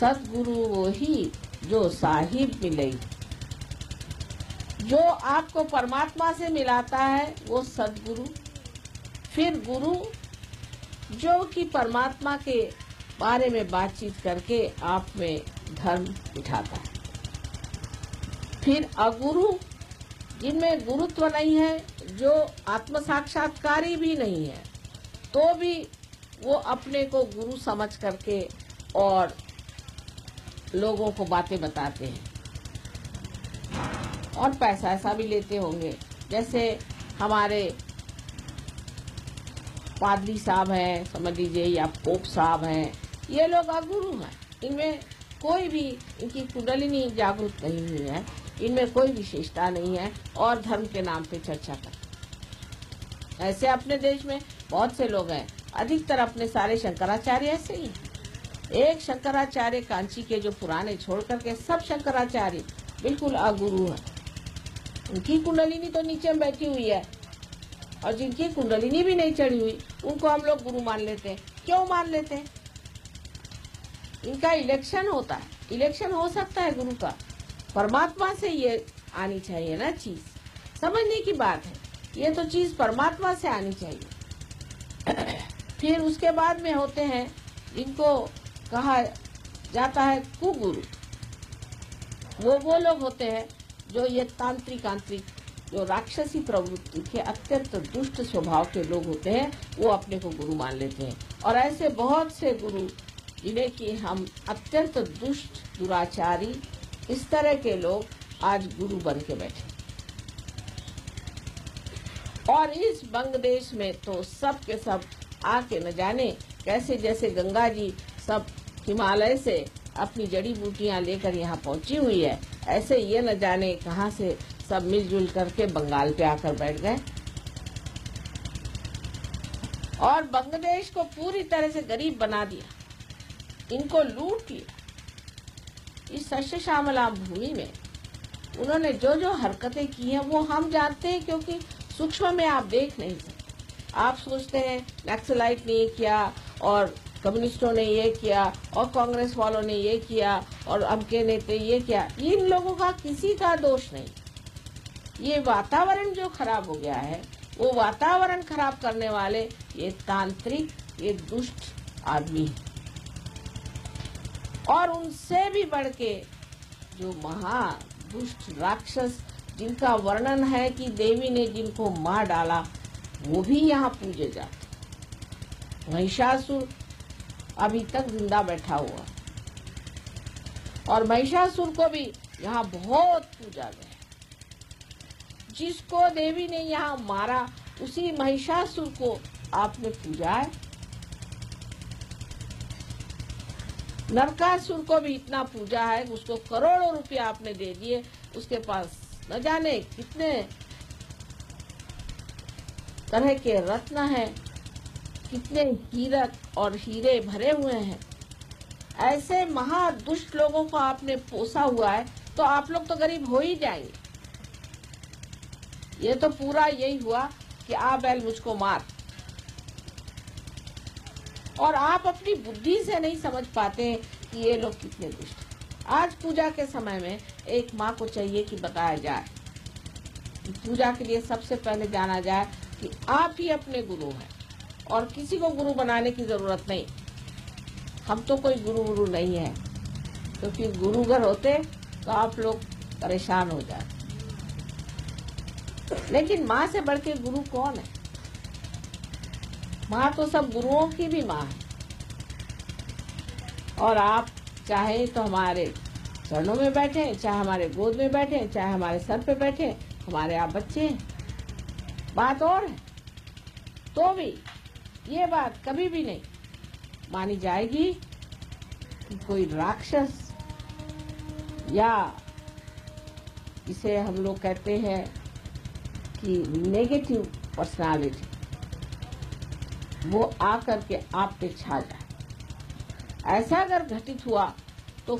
सतगुरु वो ही जो साहिब मिले। जो आपको परमात्मा से मिलाता है वो सतगुरु। फिर गुरु जो कि परमात्मा के बारे में बातचीत करके आप में धर्म बिठाता है। फिर अगुरु जिनमें गुरुत्व नहीं है, जो आत्म साक्षात्कारी भी नहीं है, तो भी वो अपने को गुरु समझ करके और लोगों को बातें बताते हैं और पैसा ऐसा भी लेते होंगे। जैसे हमारे पादरी साहब हैं, समझ लीजिए, या पोप साहब हैं, ये लोग अगुरु हैं। इनमें कोई भी इनकी कुंडलिनी जागरूक नहीं हुई है, इनमें कोई विशेषता नहीं है और धर्म के नाम पे चर्चा करते। ऐसे अपने देश में बहुत से लोग हैं, अधिकतर अपने सारे शंकराचार्य ऐसे ही हैं। एक शंकराचार्य कांची के जो पुराने छोड़ करके सब शंकराचार्य बिल्कुल अगुरु हैं। उनकी कुंडलिनी तो नीचे में बैठी हुई है और जिनकी कुंडलिनी भी नहीं चढ़ी हुई उनको हम लोग गुरु मान लेते हैं। क्यों मान लेते हैं? इनका इलेक्शन होता है, इलेक्शन हो सकता है गुरु का। परमात्मा से ये आनी चाहिए ना चीज, समझने की बात है। ये तो चीज परमात्मा से आनी चाहिए। फिर उसके बाद में होते हैं जिनको कहा जाता है कुगुरु। वो लोग होते हैं जो ये तांत्रिक जो राक्षसी प्रवृत्ति के अत्यंत दुष्ट स्वभाव के लोग होते हैं, वो अपने को गुरु मान लेते हैं। और ऐसे बहुत से गुरु जिन्हें कि हम अत्यंत दुष्ट दुराचारी, इस तरह के लोग आज गुरु बन के बैठे। और इस बंग देश में तो सब के सब आके न जाने कैसे, जैसे गंगा जी सब हिमालय से अपनी जड़ी बूटियां लेकर यहाँ पहुंची हुई है, ऐसे ये न जाने कहाँ से सब मिलजुल करके बंगाल पे आकर बैठ गए और बांग्लादेश को पूरी तरह से गरीब बना दिया, इनको लूट लिया। इस शस्य श्यामला भूमि में उन्होंने जो जो हरकतें की हैं वो हम जानते हैं, क्योंकि सूक्ष्म में आप देख नहीं सकते। आप सोचते हैं नक्सलाइट ने ये किया और कम्युनिस्टों ने ये किया और कांग्रेस वालों ने ये किया और अमके नेता ये किया। इन लोगों का किसी का दोष नहीं। ये वातावरण जो खराब हो गया है, वो वातावरण खराब करने वाले ये तांत्रिक, ये दुष्ट आदमी है। और उनसे भी बढ़ के जो महा दुष्ट राक्षस जिनका वर्णन है कि देवी ने जिनको मार डाला, वो भी यहाँ पूजे जाते। महिषासुर अभी तक जिंदा बैठा हुआ और महिषासुर को भी यहाँ बहुत पूजा गया। जिसको देवी ने यहाँ मारा उसी महिषासुर को आपने पूजा है। नरकासुर को भी इतना पूजा है, उसको करोड़ों रुपया आपने दे दिए। उसके पास न जाने कितने तरह के रत्न हैं, कितने हीरक और हीरे भरे हुए हैं। ऐसे महादुष्ट लोगों को आपने पोसा हुआ है, तो आप लोग तो गरीब हो ही जाएंगे। ये तो पूरा यही हुआ कि आ बैल मुझको मार। और आप अपनी बुद्धि से नहीं समझ पाते कि ये लोग कितने दुष्ट हैं। आज पूजा के समय में एक माँ को चाहिए कि बताया जाए, पूजा के लिए सबसे पहले जाना जाए कि आप ही अपने गुरु हैं और किसी को गुरु बनाने की जरूरत नहीं। हम तो कोई गुरु नहीं है, क्योंकि गुरु अगर होते तो आप लोग परेशान हो जाते। लेकिन माँ से बढ़ के गुरु कौन है? माँ तो सब गुरुओं की भी माँ है। और आप चाहे तो हमारे चरणों में बैठे, चाहे हमारे गोद में बैठे, चाहे हमारे सर पे बैठे, हमारे आप बच्चे हैं। बात और है, तो भी ये बात कभी भी नहीं मानी जाएगी कि कोई राक्षस या इसे हम लोग कहते हैं कि नेगेटिव पर्सनालिटी, वो आकर के आप पे छा जाए। ऐसा अगर घटित हुआ तो